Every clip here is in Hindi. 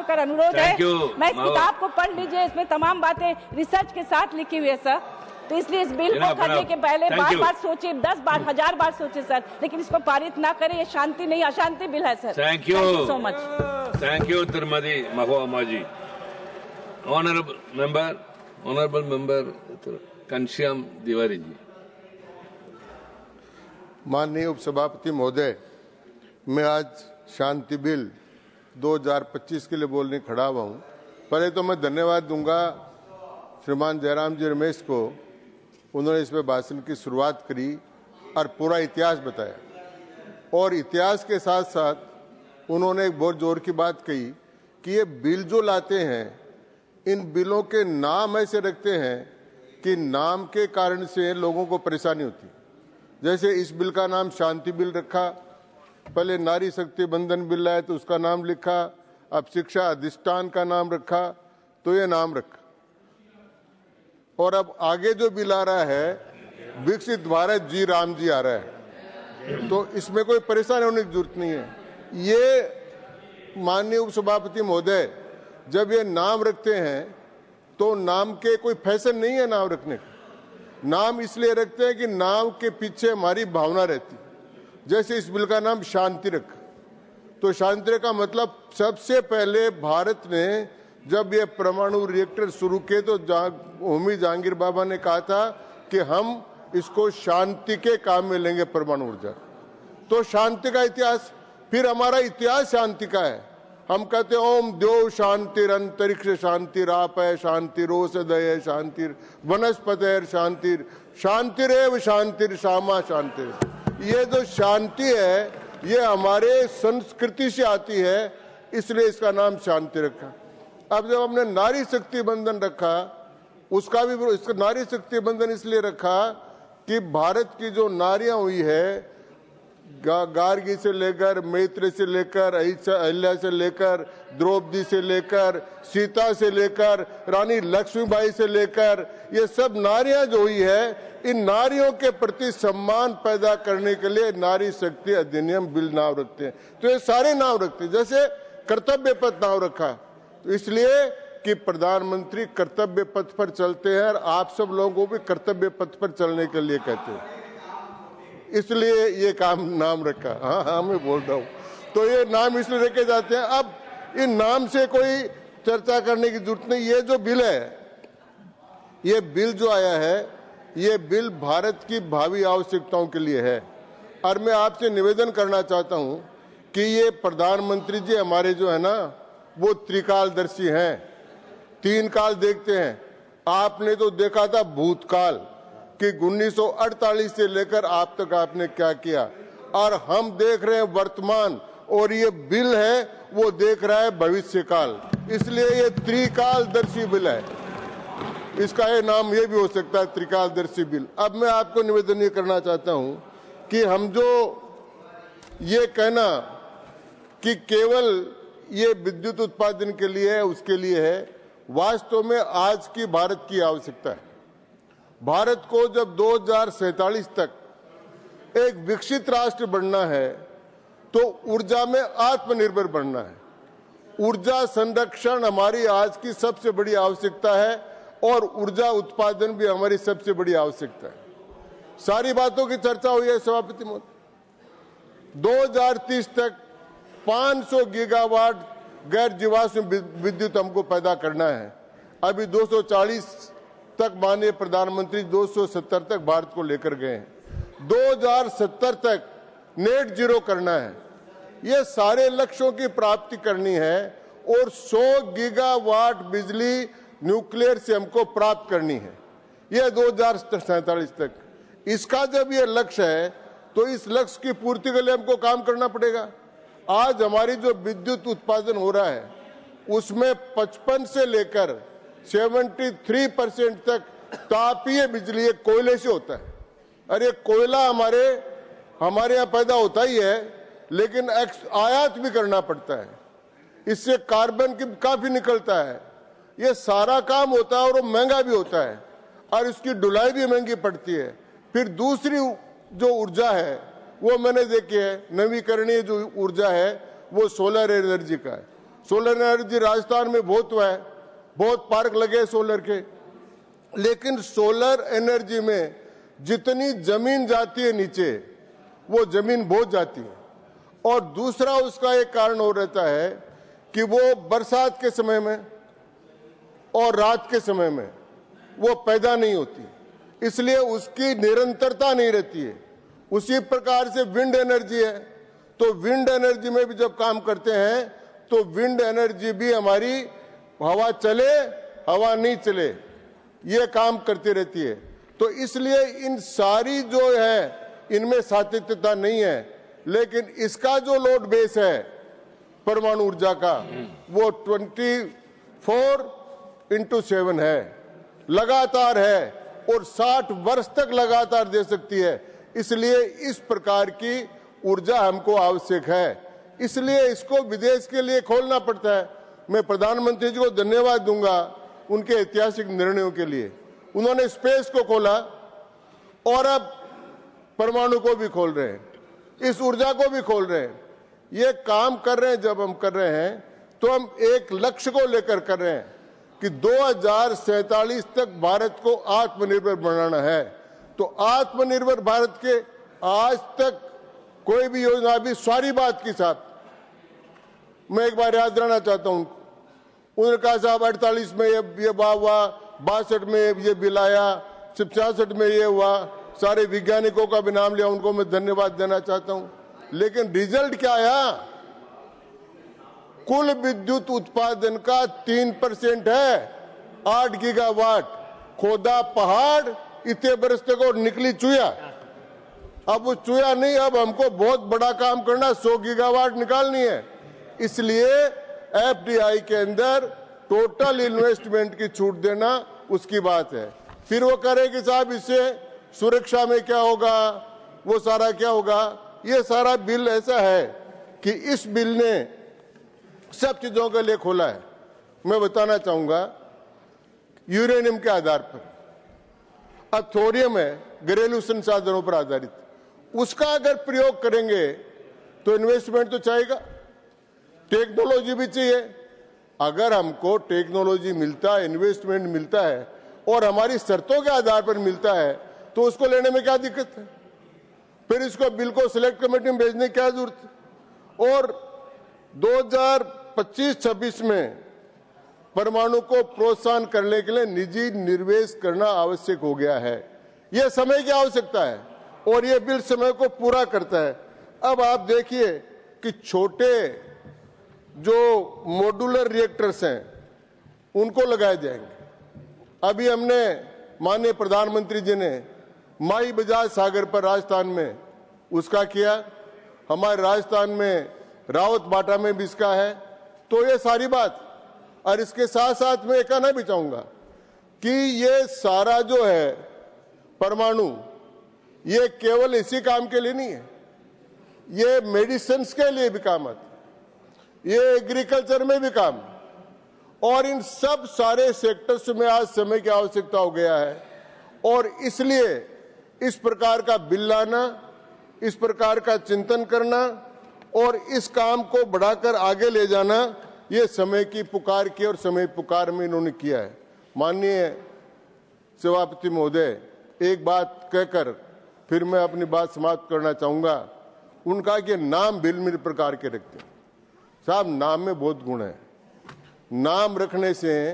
जोड़कर अनुरोध है, मैं इस किताब को पढ़ लीजिए, इसमें तमाम बातें रिसर्च के साथ लिखी हुई है सर। तो इसलिए इस बिल को करने के पहले बार बार सोचिए, 10 बार 1000 बार सोचिए सर, लेकिन इसको पारित ना करें। ये शांति नहीं अशांति बिल है sir. Thank you so much. Thank you तिरुमति महुआ जी। Honourable member Ghanshyam Tiwari ji. माननीय उपसभापति महोदय, मैं आज शांति बिल 2025 के लिए बोलने खड़ा हुआ हूँ। पहले तो मैं धन्यवाद दूंगा श्रीमान जयराम जी रमेश को, उन्होंने इसमें भाषण की शुरुआत करी और पूरा इतिहास बताया। और इतिहास के साथ साथ उन्होंने एक बहुत जोर की बात कही कि ये बिल जो लाते हैं, इन बिलों के नाम ऐसे रखते हैं कि नाम के कारण से लोगों को परेशानी होती। जैसे इस बिल का नाम शांति बिल रखा, पहले नारी शक्ति बंधन बिल आया तो उसका नाम लिखा, अब शिक्षा अधिष्ठान का नाम रखा, तो ये नाम रखा। और अब आगे जो बिल आ रहा है विकसित भारत जी राम जी आ रहा है, तो इसमें कोई परेशानी होने की जरूरत नहीं है। ये माननीय उपसभापति महोदय, जब ये नाम रखते हैं तो नाम के कोई फैशन नहीं है नाम रखने का। नाम इसलिए रखते हैं कि नाम के पीछे हमारी भावना रहती। जैसे इस बिल का नाम शांति रखा, तो शांति का मतलब सबसे पहले भारत ने जब ये परमाणु रिएक्टर शुरू किए तो होमी जहांगीर बाबा ने कहा था कि हम इसको शांति के काम में लेंगे, परमाणु ऊर्जा। तो शांति का इतिहास, फिर हमारा इतिहास शांति का है। हम कहते हैं ओम द्यो शांतिर अंतरिक्ष शांतिर आपय शांतिर ओषधय शांतिर वनस्पतिर शांतिर शांतिरेव शांतिर सामा शांतिर। ये जो शांति है ये हमारे संस्कृति से आती है, इसलिए इसका नाम शांति रखा। अब जब हमने नारी शक्ति बंधन रखा, उसका भी इसका नारी शक्ति बंधन इसलिए रखा कि भारत की जो नारियां हुई है, गार्गी से लेकर मैत्री से लेकर अहिल्या से लेकर द्रौपदी से लेकर सीता से लेकर रानी लक्ष्मीबाई से लेकर, ये सब नारियां जो हुई है, इन नारियों के प्रति सम्मान पैदा करने के लिए नारी शक्ति अधिनियम बिल नाम रखते हैं। तो ये सारे नाम रखते हैं। जैसे कर्तव्य पथ नाम रखा, तो इसलिए कि प्रधानमंत्री कर्तव्य पथ पर चलते हैं और आप सब लोगों को भी कर्तव्य पथ पर चलने के लिए कहते हैं, इसलिए ये काम नाम रखा। हाँ, मैं बोल रहा हूँ। तो ये नाम इसलिए रखे जाते हैं। अब इन नाम से कोई चर्चा करने की जरूरत नहीं। ये जो बिल है, ये बिल जो आया है, ये बिल भारत की भावी आवश्यकताओं के लिए है। और मैं आपसे निवेदन करना चाहता हूँ कि ये प्रधानमंत्री जी हमारे जो है ना, वो त्रिकालदर्शी हैं, 3 काल देखते हैं। आपने तो देखा था भूतकाल कि 1948 से लेकर आप तक आपने क्या किया, और हम देख रहे हैं वर्तमान, और ये बिल है वो देख रहा है भविष्य काल। इसलिए ये त्रिकालदर्शी बिल है। इसका ये नाम ये भी हो सकता है त्रिकालदर्शी बिल। अब मैं आपको निवेदन ये करना चाहता हूं कि हम जो ये कहना कि केवल ये विद्युत उत्पादन के लिए है, उसके लिए है, वास्तव में आज की भारत की आवश्यकता है। भारत को जब 2047 तक एक विकसित राष्ट्र बनना है तो ऊर्जा में आत्मनिर्भर बनना है। ऊर्जा संरक्षण हमारी आज की सबसे बड़ी आवश्यकता है और ऊर्जा उत्पादन भी हमारी सबसे बड़ी आवश्यकता है। सारी बातों की चर्चा हुई है सभापति महोदय। 2030 तक 500 गीगावाट गैर जीवाश्म विद्युत हमको पैदा करना है। अभी 240 तक माननीय प्रधानमंत्री 270 तक भारत को लेकर गए हैं। 2070 तक नेट जीरो करना है। ये सारे लक्ष्यों की प्राप्ति करनी है और 100 गीगावाट बिजली न्यूक्लियर से हमको प्राप्त करनी है, यह 2047 तक। इसका जब ये लक्ष्य है तो इस लक्ष्य की पूर्ति के लिए हमको काम करना पड़ेगा। आज हमारी जो विद्युत उत्पादन हो रहा है उसमें 55 से लेकर 73% तक तापीय बिजली कोयले से होता है। अरे कोयला हमारे यहाँ पैदा होता ही है, लेकिन आयात भी करना पड़ता है। इससे कार्बन की काफी निकलता है। ये सारा काम होता है और वो महंगा भी होता है और इसकी ढुलाई भी महंगी पड़ती है। फिर दूसरी जो ऊर्जा है वो मैंने देखी है, नवीकरणीय जो ऊर्जा है वो सोलर एनर्जी का है। सोलर एनर्जी राजस्थान में बहुत हुआ है, बहुत पार्क लगे सोलर के, लेकिन सोलर एनर्जी में जितनी जमीन जाती है नीचे, वो जमीन बहुत जाती है। और दूसरा उसका एक कारण हो रहता है कि वो बरसात के समय में और रात के समय में वो पैदा नहीं होती, इसलिए उसकी निरंतरता नहीं रहती है। उसी प्रकार से विंड एनर्जी है, तो विंड एनर्जी में भी जब काम करते हैं तो विंड एनर्जी भी हमारी हवा चले हवा नहीं चले ये काम करती रहती है। तो इसलिए इन सारी जो है इनमें सातत्यता नहीं है, लेकिन इसका जो लोड बेस है परमाणु ऊर्जा का वो 24x7 है, लगातार है और 60 वर्ष तक लगातार दे सकती है। इसलिए इस प्रकार की ऊर्जा हमको आवश्यक है, इसलिए इसको विदेश के लिए खोलना पड़ता है। मैं प्रधानमंत्री जी को धन्यवाद दूंगा उनके ऐतिहासिक निर्णयों के लिए। उन्होंने स्पेस को खोला और अब परमाणु को भी खोल रहे हैं, इस ऊर्जा को भी खोल रहे हैं। ये काम कर रहे हैं, जब हम कर रहे हैं तो हम एक लक्ष्य को लेकर कर रहे हैं कि 2047 तक भारत को आत्मनिर्भर बनाना है। तो आत्मनिर्भर भारत के आज तक कोई भी योजना भी सारी बात की साहब, मैं एक बार याद रहना चाहता हूं उन्होंने कहा साहब 48 में ये हुआ, 62 में ये बिल आया, 66 में ये हुआ, सारे वैज्ञानिकों का भी नाम लिया, उनको मैं धन्यवाद देना चाहता हूं। लेकिन रिजल्ट क्या आया? कुल विद्युत उत्पादन का 3% है, 8 गीगावाट। खोदा पहाड़, इतने बरस तक और निकली चुया। अब वो चुया नहीं, अब हमको बहुत बड़ा काम करना, 100 गीगावाट निकालनी है। इसलिए एफडीआई के अंदर टोटल इन्वेस्टमेंट की छूट देना उसकी बात है। फिर वो करे कि साहब इससे सुरक्षा में क्या होगा, वो सारा क्या होगा। ये सारा बिल ऐसा है कि इस बिल ने सब चीजों के लिए खोला है। मैं बताना चाहूंगा यूरेनियम के आधार पर, अब थोरियम है घरेलू संसाधनों पर आधारित, उसका अगर प्रयोग करेंगे तो इन्वेस्टमेंट तो चाहिएगा, टेक्नोलॉजी भी चाहिए। अगर हमको टेक्नोलॉजी मिलता है, इन्वेस्टमेंट मिलता है और हमारी शर्तों के आधार पर मिलता है तो उसको लेने में क्या दिक्कत है? फिर इसको बिल को सिलेक्ट कमेटी में भेजने की क्या जरूरत है? और 2025-26 में परमाणु को प्रोत्साहन करने के लिए निजी निवेश करना आवश्यक हो गया है। यह समय की आवश्यकता है और यह बिल समय को पूरा करता है। अब आप देखिए कि छोटे जो मॉड्यूलर रिएक्टर्स हैं उनको लगाए जाएंगे। अभी हमने माननीय प्रधानमंत्री जी ने माई बजाज सागर पर राजस्थान में उसका किया, हमारे राजस्थान में रावत बाटा में भी इसका है। तो ये सारी बात, और इसके साथ साथ मैं कहना भी चाहूंगा कि ये सारा जो है परमाणु, ये केवल इसी काम के लिए नहीं है, ये मेडिसिन के लिए भी काम आता है, ये एग्रीकल्चर में भी काम, और इन सब सारे सेक्टर्स में आज समय की आवश्यकता हो गया है। और इसलिए इस प्रकार का बिल लाना, इस प्रकार का चिंतन करना और इस काम को बढ़ाकर आगे ले जाना, ये समय की पुकार की और समय पुकार में इन्होंने किया है। माननीय सभापति महोदय, एक बात कहकर फिर मैं अपनी बात समाप्त करना चाहूंगा। उनका कि नाम भिन्न प्रकार के रखते हैं। साहब, नाम में बहुत गुण है। नाम रखने से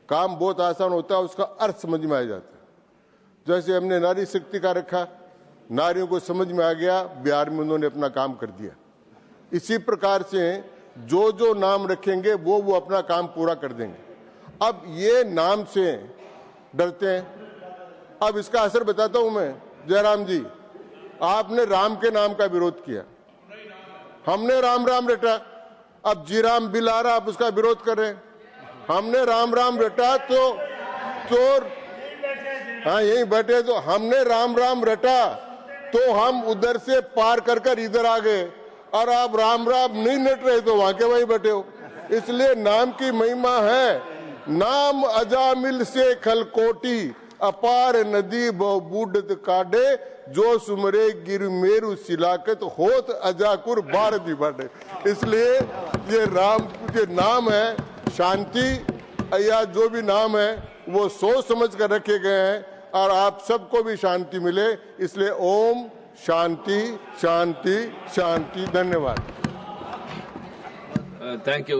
काम बहुत आसान होता है, उसका अर्थ समझ में आ जाता है। जैसे हमने नारी शक्ति का रखा, नारियों को समझ में आ गया, बिहार में उन्होंने अपना काम कर दिया। इसी प्रकार से जो जो नाम रखेंगे वो अपना काम पूरा कर देंगे। अब ये नाम से डरते हैं। अब इसका असर बताता हूं मैं। जयराम जी, आपने राम के नाम का विरोध किया, हमने राम राम रटा। अब जी राम बिल आ रहा, आप उसका विरोध कर रहे हैं। हमने राम राम रटा तो हाँ यही बैठे, तो हमने राम राम रटा तो हम उधर से पार कर इधर आ गए, और आप राम राम नहीं नट रहे तो वहां के वहीं बैठे हो। इसलिए नाम की महिमा है। नाम अजामिल से खलकोटी, अपार नदी बूढ़ काढ़े, जो सुमरे गिर मेरु सिलाकत होत अजाकुर भारती बाटे। इसलिए ये नाम है शांति या जो भी नाम है वो सोच समझ कर रखे गए हैं और आप सबको भी शांति मिले, इसलिए ओम शांति शांति शांति। धन्यवाद। Thank you.